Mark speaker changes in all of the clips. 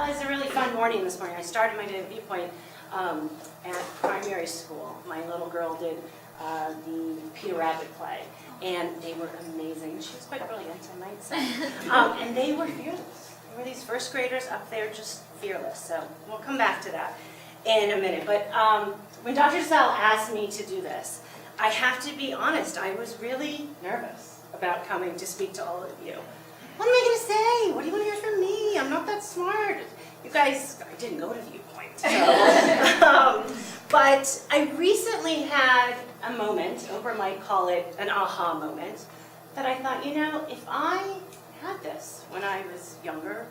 Speaker 1: was a really fun morning this morning. I started my day at Viewpoint at primary school. My little girl did the Peter Rabbit play, and they were amazing. She was quite brilliant, I might say. And they were fearless. They were these first graders up there just fearless. So we'll come back to that in a minute. But when Dr. Sell asked me to do this, I have to be honest, I was really nervous about coming to speak to all of you. What am I going to say? What do you want to hear from me? I'm not that smart. You guys, I didn't go to Viewpoint. So. But I recently had a moment, Oprah might call it an aha moment, that I thought, you know, if I had this when I was younger,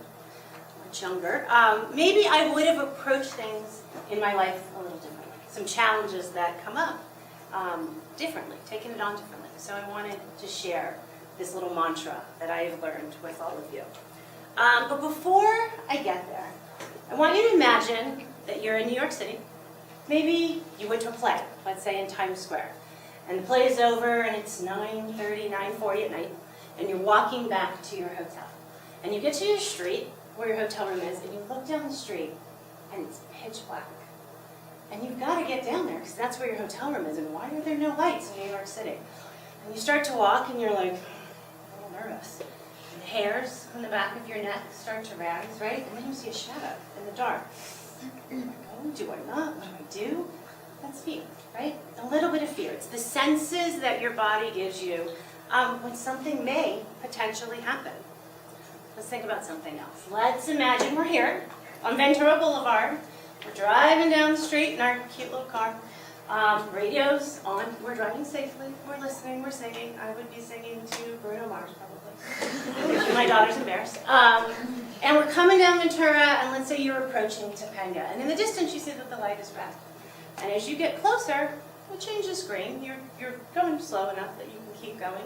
Speaker 1: much younger, maybe I would have approached things in my life a little differently. Some challenges that come up differently, taking it on differently. So I wanted to share this little mantra that I have learned with all of you. But before I get there, I want you to imagine that you're in New York City. Maybe you went to a play, let's say in Times Square, and the play is over and it's 9:30, 9:40 at night, and you're walking back to your hotel. And you get to your street, where your hotel room is, and you look down the street, and it's pitch black. And you've got to get down there, because that's where your hotel room is, and why are there no lights in New York City? And you start to walk, and you're like, a little nervous. And the hairs on the back of your neck start to rise, right? And then you see a shadow in the dark. Do I go? Do I not? What do I do? That's fear, right? A little bit of fear. It's the senses that your body gives you when something may potentially happen. Let's think about something else. Let's imagine we're here on Ventura Boulevard. We're driving down the street in our cute little car. Radio's on. We're driving safely. We're listening. We're singing. I would be singing to Bruno Mars probably. My daughter's embarrassed. And we're coming down Ventura, and let's say you're approaching Topanga. And in the distance, you see that the light is red. And as you get closer, it changes green. You're going slow enough that you can keep going.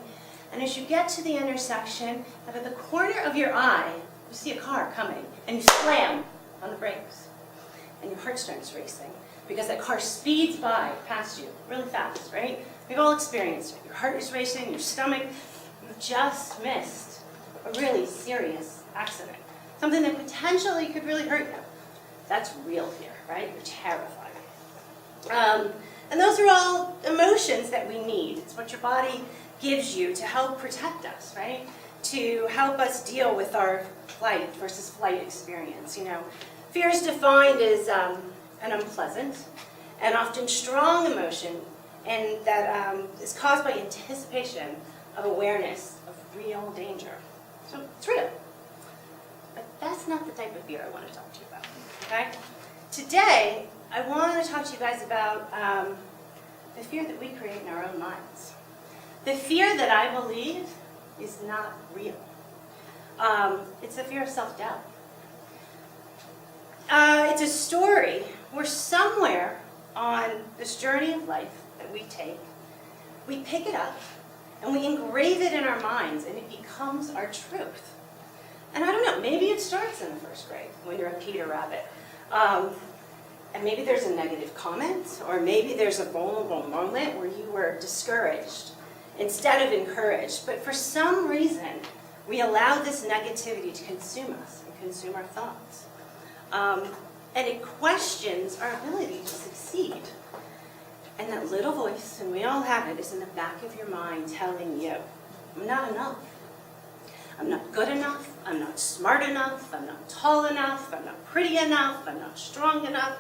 Speaker 1: And as you get to the intersection, at the corner of your eye, you see a car coming, and you slam on the brakes. And your heart starts racing, because that car speeds by past you really fast, right? We've all experienced it. Your heart is racing, your stomach, you just missed a really serious accident. Something that potentially could really hurt you. That's real fear, right? You're terrified. And those are all emotions that we need. It's what your body gives you to help protect us, right? To help us deal with our flight versus flight experience. You know, fear is defined as an unpleasant and often strong emotion, and that is caused by anticipation of awareness of real danger. So it's real. But that's not the type of fear I want to talk to you about, okay? Today, I want to talk to you guys about the fear that we create in our own minds. The fear that I believe is not real. It's the fear of self-doubt. It's a story where somewhere on this journey of life that we take, we pick it up and we engrave it in our minds, and it becomes our truth. And I don't know, maybe it starts in the first grade when you're a Peter Rabbit. And maybe there's a negative comment, or maybe there's a vulnerable moment where you were discouraged instead of encouraged. But for some reason, we allow this negativity to consume us and consume our thoughts. And it questions our ability to succeed. And that little voice, and we all have it, is in the back of your mind telling you, I'm not enough. I'm not good enough, I'm not smart enough, I'm not tall enough, I'm not pretty enough, I'm not strong enough.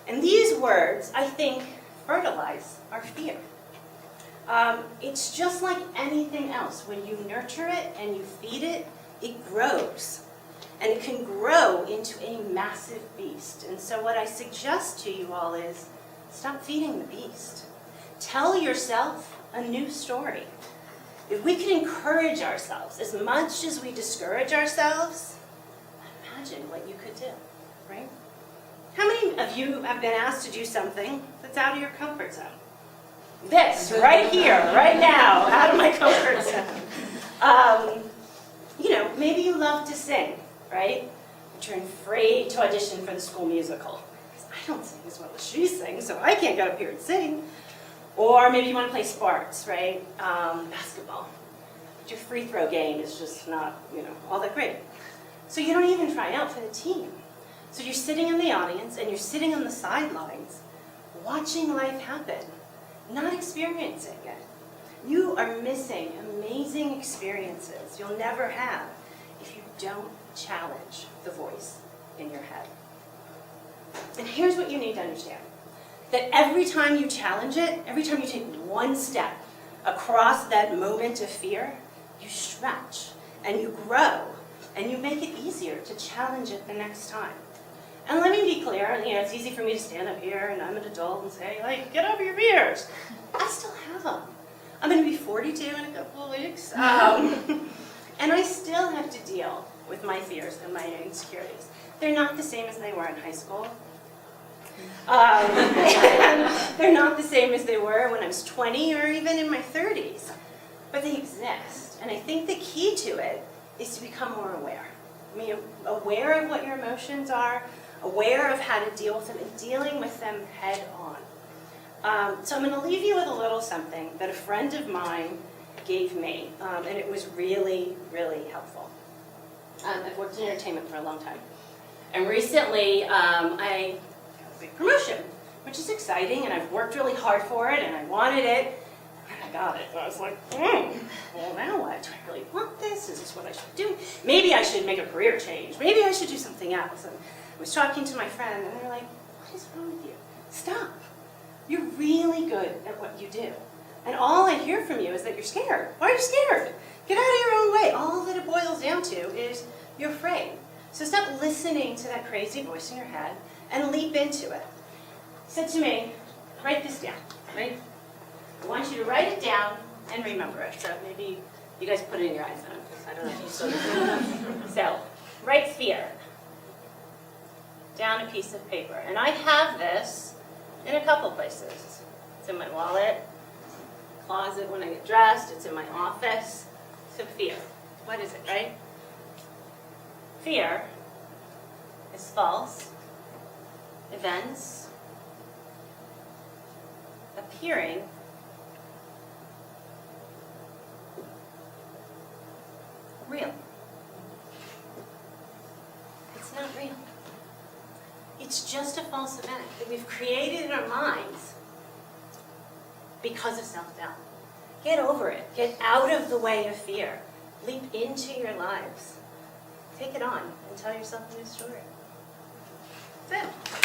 Speaker 1: And these words, I think, fertilize our fear. It's just like anything else. When you nurture it and you feed it, it grows. And it can grow into a massive beast. And so what I suggest to you all is, stop feeding the beast. Tell yourself a new story. If we can encourage ourselves as much as we discourage ourselves, imagine what you could do, right? How many of you have been asked to do something that's out of your comfort zone? This, right here, right now, out of my comfort zone. You know, maybe you love to sing, right? But you're afraid to audition for the school musical. I don't sing as well as she sings, so I can't get up here and sing. Or maybe you want to play sports, right? Basketball. But your free throw game is just not, all that great. So you don't even try out for the team. So you're sitting in the audience and you're sitting on the sidelines, watching life happen, not experiencing it. You are missing amazing experiences you'll never have if you don't challenge the voice in your head. And here's what you need to understand. That every time you challenge it, every time you take one step across that moment of fear, you stretch and you grow and you make it easier to challenge it the next time. And let me be clear, it's easy for me to stand up here and I'm an adult and say, like, get over your fears. I still have them. I'm going to be 42 in a couple of weeks. And I still have to deal with my fears and my insecurities. They're not the same as they were in high school. And they're not the same as they were when I was 20 or even in my 30s. But they exist. And I think the key to it is to become more aware. Aware of what your emotions are, aware of how to deal with them, and dealing with them head on. So I'm going to leave you with a little something that a friend of mine gave me, and it was really, really helpful. I've worked in entertainment for a long time. And recently, I got a big promotion, which is exciting, and I've worked really hard for it, and I wanted it, and I got it. So I was like, well, now what? Do I really want this? Is this what I should do? Maybe I should make a career change. Maybe I should do something else. And I was talking to my friend, and they're like, what is wrong with you? Stop. You're really good at what you do. And all I hear from you is that you're scared. Why are you scared? Get out of your own way. All that it boils down to is you're afraid. So stop listening to that crazy voice in your head and leap into it. He said to me, write this down, right? I want you to write it down and remember it. So maybe you guys put it in your iPhone. I don't know if you saw it. So write fear down a piece of paper. And I have this in a couple places. It's in my wallet, closet when I get dressed, it's in my office. So fear, what is it, right? Fear is false events appearing real. It's not real. It's just a false event that we've created in our minds because of self-doubt. Get over it. Get out of the way of fear. Leap into your lives. Take it on and tell yourself a new story. That's it.